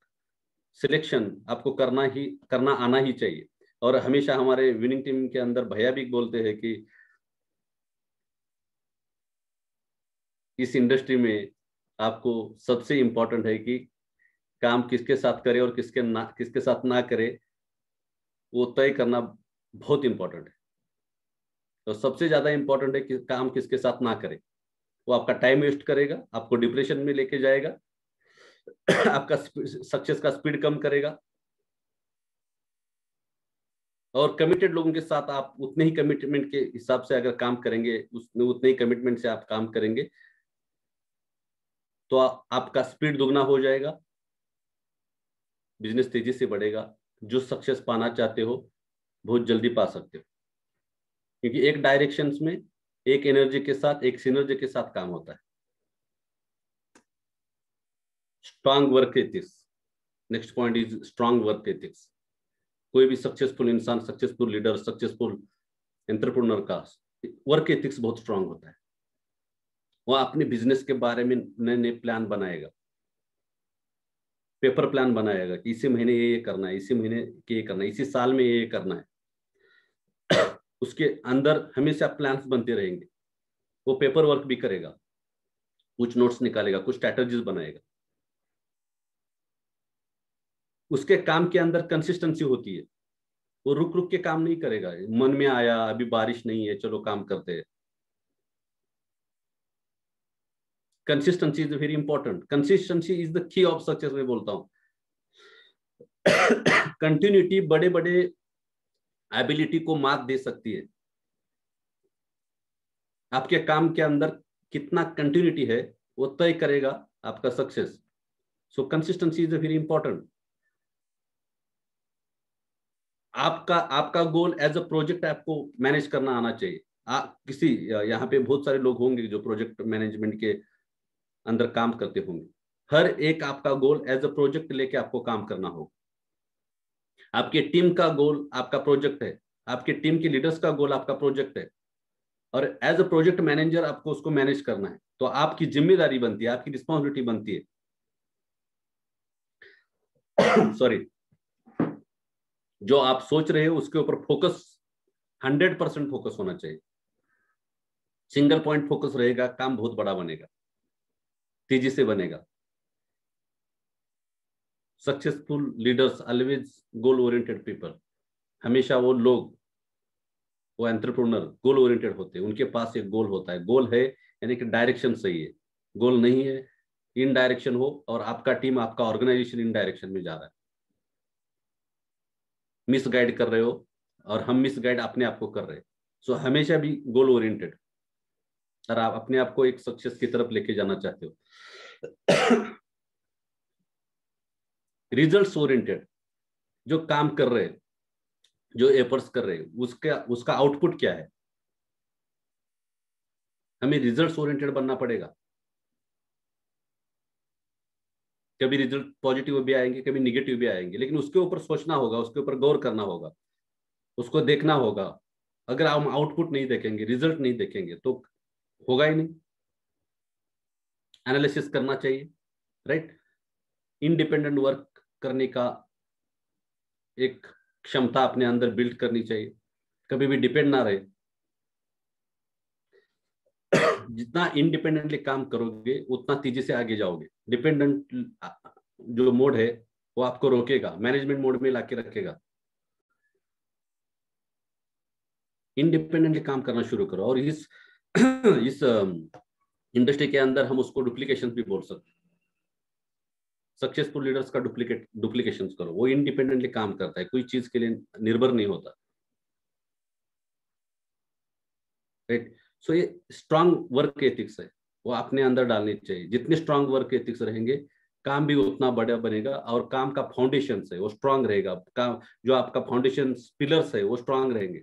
[SPEAKER 1] सिलेक्शन आपको करना आना ही चाहिए। और हमेशा हमारे विनिंग टीम के अंदर भैया भी बोलते हैं कि इस इंडस्ट्री में आपको सबसे इंपॉर्टेंट है कि काम किसके साथ करे और किसके साथ ना करे, वो तय करना बहुत इंपॉर्टेंट है। तो सबसे ज्यादा इंपॉर्टेंट है कि काम किसके साथ ना करे। वो आपका टाइम वेस्ट करेगा, आपको डिप्रेशन में लेके जाएगा, आपका सक्सेस का स्पीड कम करेगा। और कमिटेड लोगों के साथ आप उतने ही कमिटमेंट के हिसाब से अगर काम करेंगे, उतने ही कमिटमेंट से आप काम करेंगे, तो आपका स्पीड दुगना हो जाएगा, बिजनेस तेजी से बढ़ेगा, जो सक्सेस पाना चाहते हो बहुत जल्दी पा सकते हो। क्योंकि एक डायरेक्शन में एक एनर्जी के साथ, एक सिनर्जी के साथ काम होता है। Strong work ethics, next point is strong work ethics. कोई भी सक्सेसफुल इंसान, सक्सेसफुल लीडर, सक्सेसफुल एंटरप्रेन्योर का वर्क एथिक्स बहुत स्ट्रांग होता है। वो अपने बिजनेस के बारे में नए नए प्लान बनाएगा, पेपर प्लान बनाएगा कि इसी महीने ये करना है, इसी महीने ये करना है, इसी साल में ये करना है। उसके अंदर हमेशा प्लान्स बनते रहेंगे। वो पेपर वर्क भी करेगा, कुछ नोट्स निकालेगा, कुछ स्ट्रैटेजीज बनाएगा। उसके काम के अंदर कंसिस्टेंसी होती है। वो रुक रुक के काम नहीं करेगा, मन में आया अभी बारिश नहीं है चलो काम करते हैं। Consistency is very important. Consistency is the key of success, मैं बोलता हूं। कंटिन्यूटी बड़े बड़े एबिलिटी को मात दे सकती है। आपके काम के अंदर कितना कंटिन्यूटी है वो तय करेगा आपका success. So consistency is very important. आपका आपका गोल एज अ प्रोजेक्ट आपको मैनेज करना आना चाहिए। किसी यहाँ पे बहुत सारे लोग होंगे जो प्रोजेक्ट मैनेजमेंट के अंदर काम करते होंगे। हर एक आपका गोल एज अ प्रोजेक्ट लेके आपको काम करना होगा। आपके टीम का गोल आपका प्रोजेक्ट है, आपके टीम के लीडर्स का गोल आपका प्रोजेक्ट है, और एज अ प्रोजेक्ट मैनेजर आपको उसको मैनेज करना है। तो आपकी जिम्मेदारी बनती है, आपकी रिस्पॉन्सिबिलिटी बनती है। सॉरी, जो आप सोच रहे हो उसके ऊपर फोकस 100% फोकस होना चाहिए। सिंगल पॉइंट फोकस रहेगा, काम बहुत बड़ा बनेगा, तेजी से बनेगा। Successful leaders always goal oriented people. हमेशा वो लोग, वो एंटरप्रेन्योर गोल ओरिएंटेड होते हैं। उनके पास एक गोल होता है। गोल है यानी कि डायरेक्शन सही है। गोल नहीं है, इन डायरेक्शन हो और आपका टीम, आपका ऑर्गेनाइजेशन इन डायरेक्शन में जा रहा है, मिस गाइड कर रहे हो और हम मिस गाइड अपने आप को कर रहे हैं। सो हमेशा भी गोल ओरिएंटेड, और आप अपने आप को एक सक्सेस की तरफ लेके जाना चाहते हो। रिजल्ट्स ओरिएंटेड, जो काम कर रहे हैं, जो एफर्ट्स कर रहे हैं, उसका आउटपुट क्या है। हमें रिजल्ट्स ओरिएंटेड बनना पड़ेगा। कभी रिजल्ट पॉजिटिव भी आएंगे, कभी निगेटिव भी आएंगे, लेकिन उसके ऊपर सोचना होगा, उसके ऊपर गौर करना होगा, उसको देखना होगा। अगर हम आउटपुट नहीं देखेंगे, रिजल्ट नहीं देखेंगे तो होगा ही नहीं। एनालिसिस करना चाहिए, राइट। इंडिपेंडेंट वर्क करने का एक क्षमता अपने अंदर बिल्ड करनी चाहिए, कभी भी डिपेंड ना रहे। जितना इंडिपेंडेंटली काम करोगे उतना तेजी से आगे जाओगे। डिपेंडेंट जो मोड है वो आपको रोकेगा, मैनेजमेंट मोड में लाके रखेगा। इंडिपेंडेंटली काम करना शुरू करो। और इस इंडस्ट्री के अंदर हम उसको डुप्लीकेशन भी बोल सकते हैं। सक्सेसफुल लीडर्स का डुप्लीकेशन करो। वो इंडिपेंडेंटली काम करता है, कोई चीज के लिए निर्भर नहीं होता, राइट। सो ये स्ट्रांग वर्क एथिक्स है, वो अपने अंदर डालनी चाहिए। जितने स्ट्रांग वर्क एथिक्स रहेंगे, काम भी उतना बड़ा बनेगा, और काम का फाउंडेशन है वो स्ट्रांग रहेगा। काम जो आपका फाउंडेशन पिलर्स है वो स्ट्रांग रहेंगे।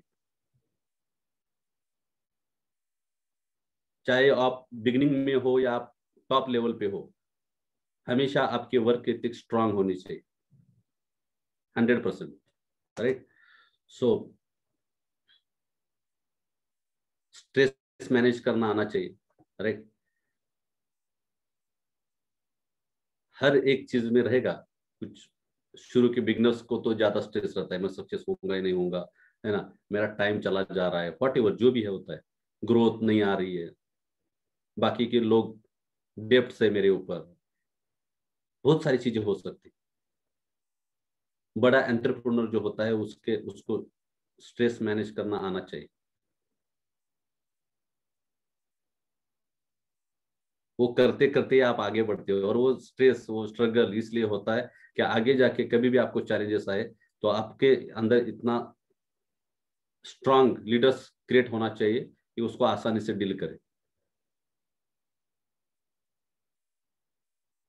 [SPEAKER 1] चाहे आप बिगिनिंग में हो या आप टॉप लेवल पे हो, हमेशा आपके वर्क एथिक्स स्ट्रांग होनी चाहिए, 100%, राइट। सो स्ट्रेस मैनेज करना आना चाहिए, राइट। हर एक चीज में रहेगा कुछ। शुरू के बिगनर्स को तो ज्यादा स्ट्रेस रहता है, मैं सक्सेस होऊंगा ही नहीं होऊंगा, है ना, मेरा टाइम चला जा रहा है, व्हाटएवर जो भी है होता है, ग्रोथ नहीं आ रही है, बाकी के लोग डेप्ट है मेरे ऊपर, बहुत सारी चीजें हो सकती। बड़ा एंटरप्रेन्योर जो होता है उसको स्ट्रेस मैनेज करना आना चाहिए। वो करते करते आप आगे बढ़ते हो, और वो स्ट्रेस, वो स्ट्रगल इसलिए होता है कि आगे जाके कभी भी आपको चैलेंजेस आए तो आपके अंदर इतना स्ट्रांग लीडर्स क्रिएट होना चाहिए कि उसको आसानी से डील करे,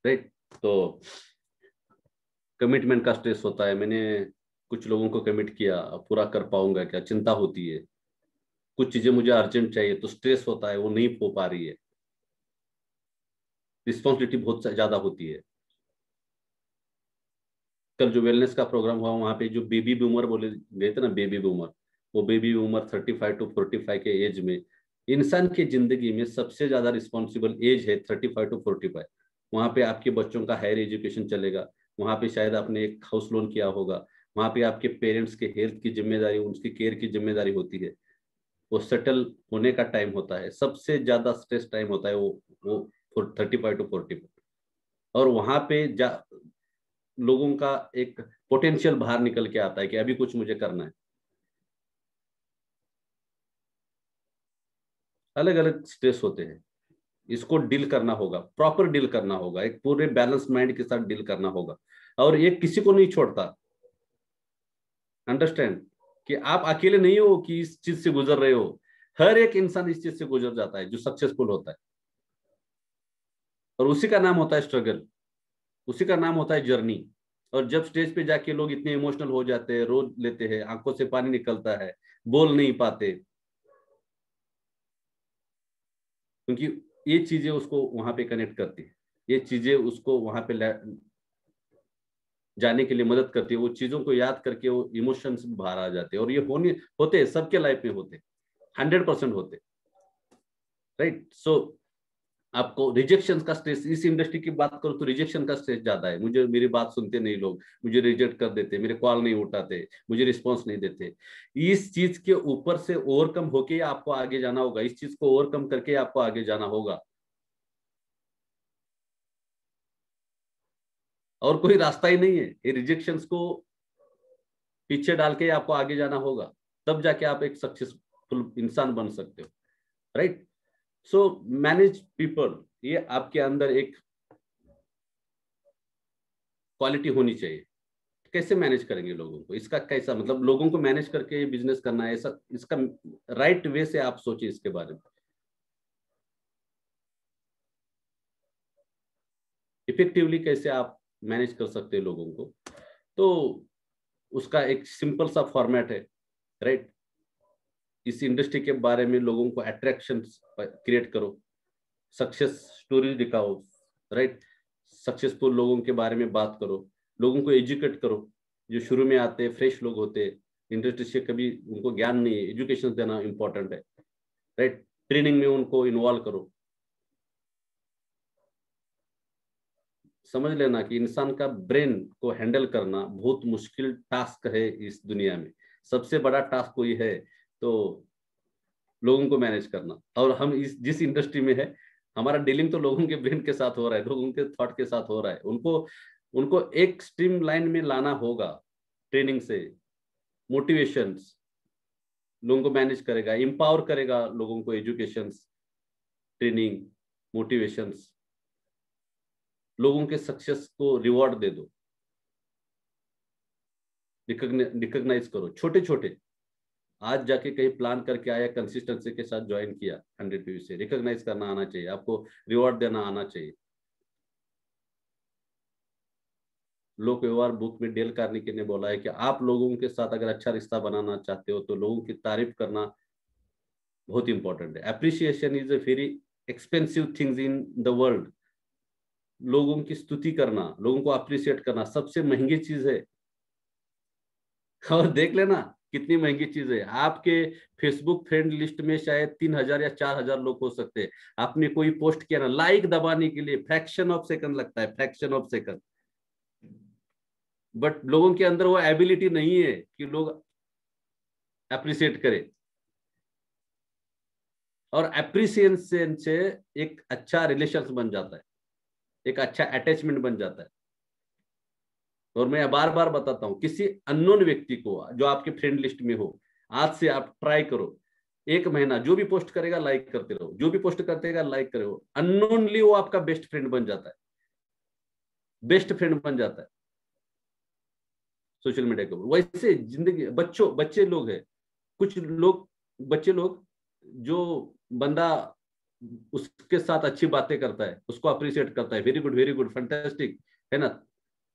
[SPEAKER 1] राइट। तो कमिटमेंट का स्ट्रेस होता है। मैंने कुछ लोगों को कमिट किया, पूरा कर पाऊंगा क्या, चिंता होती है। कुछ चीजें मुझे अर्जेंट चाहिए तो स्ट्रेस होता है, वो नहीं हो पा रही है, रिस्पॉन्सिबिलिटी बहुत ज्यादा होती है। कल जो वेलनेस का प्रोग्राम हुआ वहाँ पे जो बेबी बूमर बोले गए थे ना, बेबी बूमर, वो बेबी बूमर 35 to 45 के एज में, इंसान की जिंदगी में सबसे ज्यादा रिस्पॉन्सिबल एज है 35 to 45। वहाँ पे आपके बच्चों का हायर एजुकेशन चलेगा, वहाँ पे शायद आपने एक हाउस लोन किया होगा, वहाँ पे आपके पेरेंट्स के हेल्थ की जिम्मेदारी, उनकी केयर की जिम्मेदारी होती है, वो सेटल होने का टाइम होता है, सबसे ज्यादा स्ट्रेस टाइम होता है वो 35 to 45। और वहाँ पे लोगों का एक पोटेंशियल बाहर निकल के आता है कि अभी कुछ मुझे करना है। अलग अलग स्ट्रेस होते हैं, इसको डील करना होगा, प्रॉपर डील करना होगा, एक पूरे बैलेंस माइंड के साथ डील करना होगा। और ये किसी को नहीं छोड़ता, अंडरस्टैंड कि आप अकेले नहीं हो कि इस चीज से गुजर रहे हो, हर एक इंसान इस चीज से गुजर जाता है जो सक्सेसफुल होता है। और उसी का नाम होता है स्ट्रगल, उसी का नाम होता है जर्नी। और जब स्टेज पे जाके लोग इतने इमोशनल हो जाते हैं, रो लेते हैं, आंखों से पानी निकलता है, बोल नहीं पाते, क्योंकि ये चीजें उसको वहां पे कनेक्ट करती है, ये चीजें उसको वहां पे जाने के लिए मदद करती है। वो चीजों को याद करके वो इमोशंस बाहर आ जाते हैं। और ये होते हैं, सबके लाइफ में होते, 100% होते, राइट। सो आपको रिजेक्शन का स्ट्रेस, इस इंडस्ट्री की बात करो तो रिजेक्शन का स्ट्रेस ज्यादा है। मुझे मेरी बात सुनते नहीं लोग, मुझे रिजेक्ट कर देते, मेरे कॉल नहीं उठाते, मुझे रिस्पांस नहीं देते। इस चीज के ऊपर से ओवरकम होके आपको आगे जाना होगा, इस चीज को ओवरकम करके आपको आगे जाना होगा, और कोई रास्ता ही नहीं है। ये रिजेक्शंस को पीछे डाल के आपको आगे जाना होगा, तब जाके आप एक सक्सेसफुल इंसान बन सकते हो, राइट। सो मैनेज पीपल, ये आपके अंदर एक क्वालिटी होनी चाहिए। कैसे मैनेज करेंगे लोगों को, इसका कैसा मतलब लोगों को मैनेज करके बिजनेस करना है, ऐसा इसका राइट वे से आप सोचिए इसके बारे में। इफेक्टिवली कैसे आप मैनेज कर सकते हैं लोगों को, तो उसका एक सिंपल सा फॉर्मेट है, राइट। इस इंडस्ट्री के बारे में लोगों को अट्रैक्शन क्रिएट करो, सक्सेस स्टोरीज दिखाओ, राइट। सक्सेसफुल लोगों के बारे में बात करो, लोगों को एजुकेट करो। जो शुरू में आते हैं फ्रेश लोग होते हैं, इंडस्ट्री से कभी उनको ज्ञान नहीं है, एजुकेशन देना इंपॉर्टेंट है, राइट। ट्रेनिंग में उनको इन्वॉल्व करो। समझ लेना कि इंसान का ब्रेन को हैंडल करना बहुत मुश्किल टास्क है इस दुनिया में। सबसे बड़ा टास्क कोई है तो लोगों को मैनेज करना। और हम इस जिस इंडस्ट्री में है, हमारा डीलिंग तो लोगों के ब्रेन के साथ हो रहा है, लोगों के थॉट के साथ हो रहा है। उनको उनको एक स्ट्रीम लाइन में लाना होगा, ट्रेनिंग से, मोटिवेशंस, लोगों को मैनेज करेगा, एम्पावर करेगा लोगों को, एजुकेशन, ट्रेनिंग, मोटिवेशंस, लोगों के सक्सेस को रिवॉर्ड दे दो, रिकॉग्नाइज करो। छोटे छोटे, आज जाके कहीं प्लान करके आया, कंसिस्टेंसी के साथ ज्वाइन किया 100 व्यूज से, रिकॉग्नाइज करना आना चाहिए आपको, रिवॉर्ड देना आना चाहिए। लोक व्यवहार बुक में डेल कार्नेगी ने बोला है कि आप लोगों के साथ अगर अच्छा रिश्ता बनाना चाहते हो तो लोगों की तारीफ करना बहुत इंपॉर्टेंट है। Appreciation is a very expensive things in the world. लोगों की स्तुति करना, लोगों को अप्रिशिएट करना सबसे महंगी चीज है। और देख लेना कितनी महंगी चीज है। आपके फेसबुक फ्रेंड लिस्ट में शायद 3000 या 4000 लोग हो सकते हैं। आपने कोई पोस्ट किया ना, लाइक दबाने के लिए फ्रैक्शन ऑफ सेकंड लगता है, फ्रैक्शन ऑफ सेकंड। बट लोगों के अंदर वो एबिलिटी नहीं है कि लोग अप्रिशिएट करें। और अप्रिसिएशन से एक अच्छा रिलेशन बन जाता है, एक अच्छा अटैचमेंट बन जाता है। और मैं बार बार बताता हूं, किसी अननोन व्यक्ति को जो आपके फ्रेंड लिस्ट में हो, आज से आप ट्राई करो, 1 महीना जो भी पोस्ट करेगा लाइक करते रहो, जो भी पोस्ट करतेगा लाइक करो। अननोनली वो आपका बेस्ट फ्रेंड बन जाता है, बेस्ट फ्रेंड बन जाता है सोशल मीडिया के ऊपर। वैसे जिंदगी, बच्चे लोग हैं, कुछ लोग, बच्चे लोग, जो बंदा उसके साथ अच्छी बातें करता है उसको अप्रिशिएट करता है, वेरी गुड फैंटास्टिक, है ना,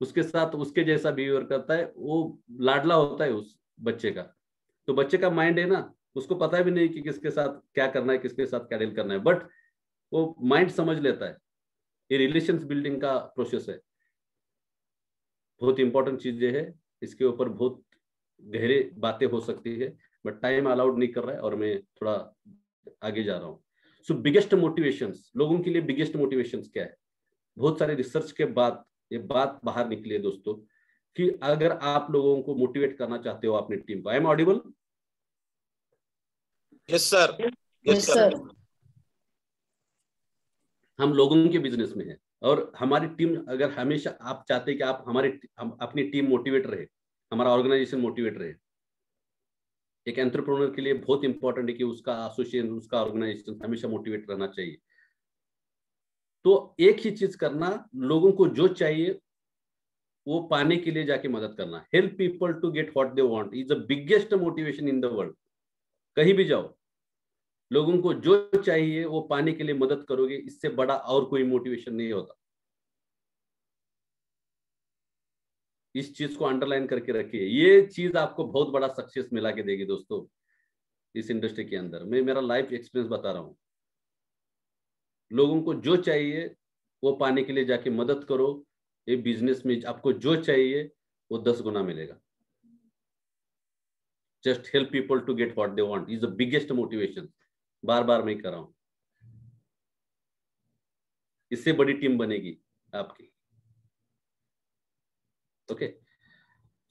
[SPEAKER 1] उसके साथ उसके जैसा बिहेवियर करता है, वो लाडला होता है उस बच्चे का। तो बच्चे का माइंड है ना, उसको पता भी नहीं कि किसके साथ क्या करना है, किसके साथ क्या डील करना है, बट वो माइंड समझ लेता है। ये रिलेशंस बिल्डिंग का प्रोसेस है, बहुत इंपॉर्टेंट चीजें है, इसके ऊपर बहुत गहरे बातें हो सकती है, बट टाइम अलाउड नहीं कर रहा है और मैं थोड़ा आगे जा रहा हूँ। सो बिगेस्ट मोटिवेशंस, लोगों के लिए बिगेस्ट मोटिवेशंस क्या है? बहुत सारे रिसर्च के बाद ये बात बाहर निकली है दोस्तों, कि अगर आप लोगों को मोटिवेट करना चाहते हो अपनी टीम को, आई am Audible?
[SPEAKER 3] Yes sir.
[SPEAKER 2] Yes sir.
[SPEAKER 1] हम लोगों के बिजनेस में है और हमारी टीम, अगर हमेशा आप चाहते हैं कि आप अपनी टीम मोटिवेट रहे, हमारा ऑर्गेनाइजेशन मोटिवेट रहे, एक एंटरप्रेन्योर के लिए बहुत इंपॉर्टेंट है कि उसका एसोसिएशन, उसका ऑर्गेनाइजेशन हमेशा मोटिवेट रहना चाहिए। तो एक ही चीज करना, लोगों को जो चाहिए वो पाने के लिए जाके मदद करना। Help people to get what they want is the biggest motivation in the world. कहीं भी जाओ, लोगों को जो चाहिए वो पाने के लिए मदद करोगे, इससे बड़ा और कोई मोटिवेशन नहीं होता। इस चीज को अंडरलाइन करके रखिए, ये चीज आपको बहुत बड़ा सक्सेस मिला के देगी दोस्तों इस इंडस्ट्री के अंदर। मैं मेरा लाइफ एक्सपीरियंस बता रहा हूँ। लोगों को जो चाहिए वो पाने के लिए जाके मदद करो, ये बिजनेस में आपको जो चाहिए वो 10 गुना मिलेगा। Just help people to get what they want is the biggest motivation. बार बार मैं कर रहा हूं, इससे बड़ी टीम बनेगी आपकी। Okay,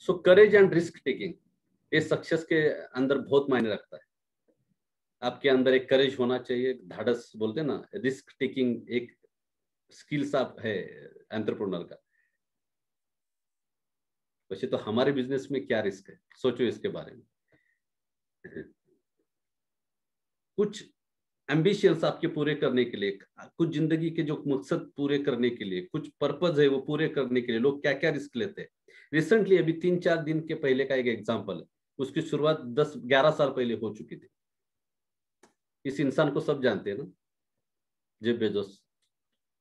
[SPEAKER 1] so courage and risk taking, ये सक्सेस के अंदर बहुत मायने रखता है। आपके अंदर एक करेज होना चाहिए, धाड़स बोलते हैं ना, रिस्क टेकिंग एक स्किल्स आप है एंटरप्रेन्योर का। वैसे तो हमारे बिजनेस में क्या रिस्क है, सोचो इसके बारे में। कुछ एम्बिशंस आपके पूरे करने के लिए, कुछ जिंदगी के जो मकसद पूरे करने के लिए, कुछ पर्पज है वो पूरे करने के लिए लोग क्या क्या रिस्क लेते हैं। रिसेंटली अभी 3-4 दिन के पहले का एक एग्जांपल है, उसकी शुरुआत 10-11 साल पहले हो चुकी थी। इस इंसान को सब जानते हैं ना, जेफ बेजोस,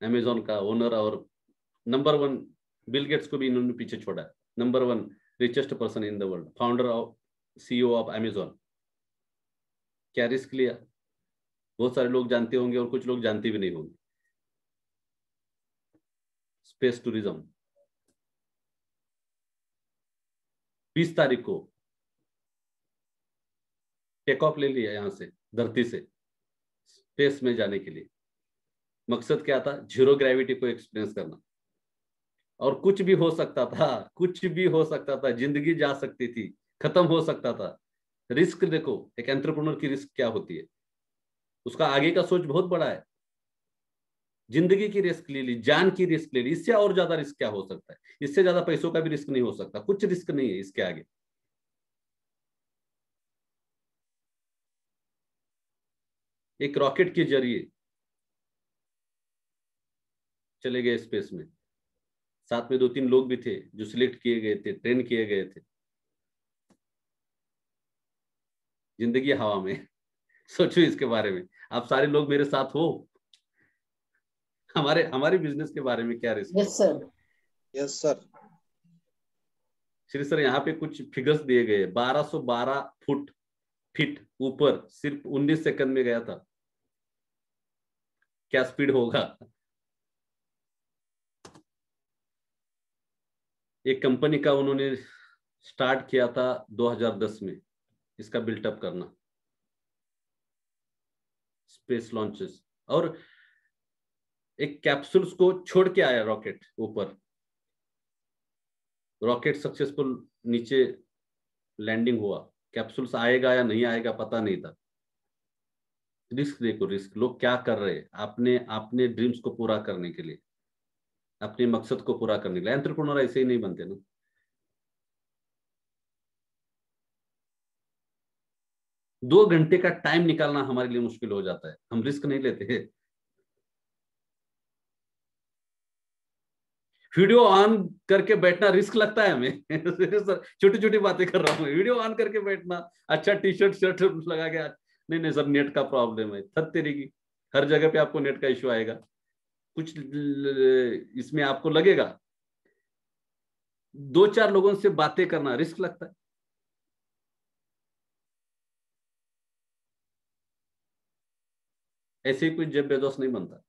[SPEAKER 1] अमेजोन का ओनर और नंबर 1, बिल गेट्स को भी इन्होंने पीछे छोड़ा है। Number 1 richest person in the world, founder of CEO of Amazon. क्या रिस्क लिया? बहुत सारे लोग जानते होंगे और कुछ लोग जानते भी नहीं होंगे। स्पेस टूरिज्म, 20 तारीख को टेक ऑफ ले लिया यहां से, धरती से स्पेस में जाने के लिए। मकसद क्या था? जीरो ग्रेविटी को एक्सपीरियंस करना। और कुछ भी हो सकता था, कुछ भी हो सकता था, जिंदगी जा सकती थी, खत्म हो सकता था। रिस्क देखो, एक एंटरप्रेन्योर की रिस्क क्या होती है, उसका आगे का सोच बहुत बड़ा है। जिंदगी की रिस्क ले ली, जान की रिस्क ले ली, इससे और ज्यादा रिस्क क्या हो सकता है? इससे ज्यादा पैसों का भी रिस्क नहीं हो सकता, कुछ रिस्क नहीं है इसके आगे। एक रॉकेट के जरिए चले गए स्पेस में, साथ में 2-3 लोग भी थे जो सिलेक्ट किए गए थे, ट्रेन किए गए थे। जिंदगी हवा में। सोचो इसके बारे में, आप सारे लोग मेरे साथ हो। हमारे हमारे बिजनेस के बारे में क्या रिस्क है?
[SPEAKER 2] Yes sir.
[SPEAKER 3] Yes sir.
[SPEAKER 1] Shri sir, यहाँ पे कुछ फिगर्स दिए गए। 1212 फीट ऊपर सिर्फ 19 सेकंड में गया था। क्या स्पीड होगा? एक कंपनी का उन्होंने स्टार्ट किया था 2010 में, इसका बिल्टअप करना, स्पेस लॉन्चेस, और एक कैप्सूल्स को छोड़ के आया रॉकेट ऊपर। रॉकेट सक्सेसफुल नीचे लैंडिंग हुआ। कैप्सूल्स आएगा या नहीं आएगा पता नहीं था। रिस्क देखो, रिस्क लोग क्या कर रहे हैं अपने अपने ड्रीम्स को पूरा करने के लिए, अपने मकसद को पूरा करने के लिए। एंटरप्रेन्योर ऐसे ही नहीं बनते ना। 2 घंटे का टाइम निकालना हमारे लिए मुश्किल हो जाता है, हम रिस्क नहीं लेते। वीडियो ऑन करके बैठना रिस्क लगता है हमें। सर छोटी छोटी बातें कर रहा हूँ, वीडियो ऑन करके बैठना, अच्छा टी-शर्ट शर्ट लगा के, नहीं नहीं सर नेट का प्रॉब्लम है। थक तेरी की, हर जगह पे आपको नेट का इश्यू आएगा। कुछ इसमें आपको लगेगा। 2-4 लोगों से बातें करना रिस्क लगता है। ऐसे ही कोई जेफ बेजोस नहीं बनता,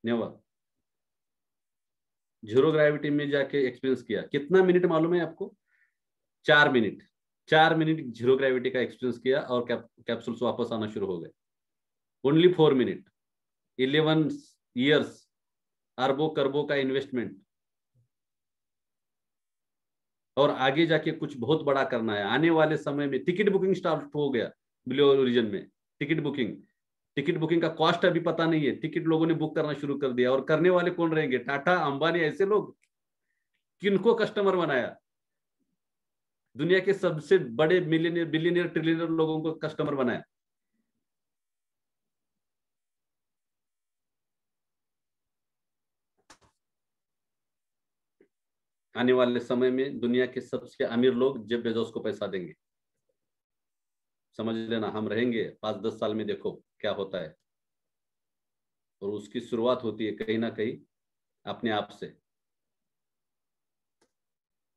[SPEAKER 1] नेवर। जीरो ग्रेविटी में जाके एक्सपीरियंस किया। कितना मिनट मालूम है आपको? 4 मिनट। 4 मिनट जीरो ग्रेविटी का एक्सपीरियंस किया और कैप्सूल्स वापस आना शुरू हो गए। Only 4 minute. 11 ईयर्स, अरबों करोड़ों का इन्वेस्टमेंट, और आगे जाके कुछ बहुत बड़ा करना है। आने वाले समय में टिकट बुकिंग स्टार्ट हो गया ब्लू ओरिजिन में। टिकट बुकिंग का कॉस्ट अभी पता नहीं है, टिकट लोगों ने बुक करना शुरू कर दिया। और करने वाले कौन रहेंगे? टाटा, अंबानी, ऐसे लोग। किनको कस्टमर बनाया? दुनिया के सबसे बड़े मिलियनियर, बिलियनियर, ट्रिलियनियर लोगों को कस्टमर बनाया। आने वाले समय में दुनिया के सबसे अमीर लोग जेफ बेजोस को पैसा देंगे। समझ लेना, हम रहेंगे 5-10 साल में, देखो क्या होता है। और उसकी शुरुआत होती है कहीं ना कहीं अपने आप से,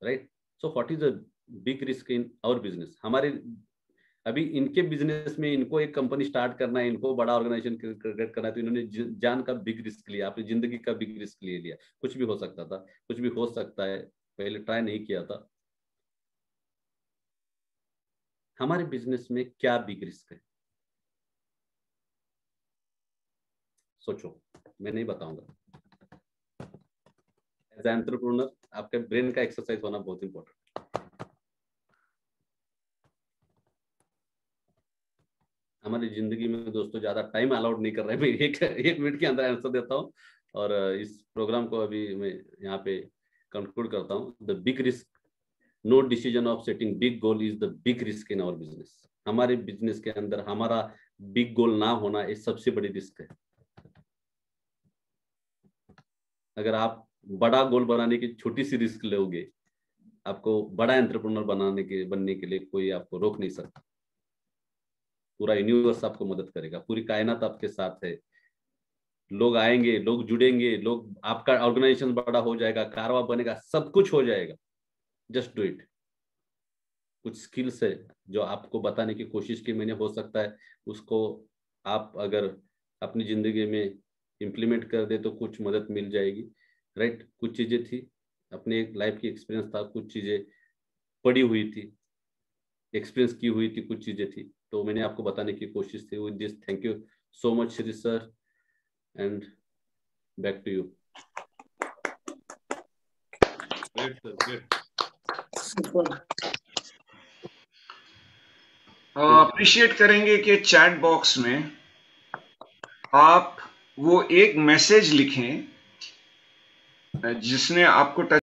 [SPEAKER 1] right? So what is the big risk in our business? हमारे अभी इनके बिजनेस में इनको एक कंपनी स्टार्ट करना है, इनको बड़ा ऑर्गेनाइजेशन क्रिएट करना है, तो इन्होंने जान का बिग रिस्क लिया, अपनी जिंदगी का बिग रिस्क ले लिया। कुछ भी हो सकता था, कुछ भी हो सकता है, पहले ट्राई नहीं किया था। हमारे बिजनेस में क्या बिग रिस्क है? सोचो, मैं नहीं बताऊंगा। एज एंटरप्रेन्योर आपके ब्रेन का एक्सरसाइज होना बहुत इंपॉर्टेंट। हमारी जिंदगी में दोस्तों ज्यादा टाइम अलाउड नहीं कर रहे हैं, मैं एक मिनट के अंदर आंसर देता हूँ और इस प्रोग्राम को अभी मैं यहाँ पे कंक्लूड करता हूँ। The big risk, no decision of setting big goal is the big risk in our business. हमारे बिजनेस के अंदर हमारा बिग गोल ना होना ये सबसे बड़ी रिस्क है। अगर आप बड़ा गोल बनाने की छोटी सी रिस्क लोगे, आपको बड़ा एंटरप्रेन्योर बनने के लिए कोई आपको रोक नहीं सकता। पूरा यूनिवर्स आपको मदद करेगा, पूरी कायनात आपके साथ है। लोग आएंगे, लोग जुड़ेंगे, लोग, आपका ऑर्गेनाइजेशन बड़ा हो जाएगा, कारवा बनेगा, सब कुछ हो जाएगा। Just do it. कुछ स्किल्स है जो आपको बताने की कोशिश की मैंने, हो सकता है उसको आप अगर अपनी जिंदगी में इम्प्लीमेंट कर दे तो कुछ मदद मिल जाएगी, राइट? कुछ चीजें थी, अपने एक लाइफ की एक्सपीरियंस था, कुछ चीजें पड़ी हुई थी, एक्सपीरियंस की हुई थी, कुछ चीजें थी, तो मैंने आपको बताने की कोशिश थी। With this, thank you so much Shri sir, and back to you. Great sir, great.
[SPEAKER 5] Appreciate करेंगे कि चैट बॉक्स में आप वो एक मैसेज लिखें जिसने आपको टच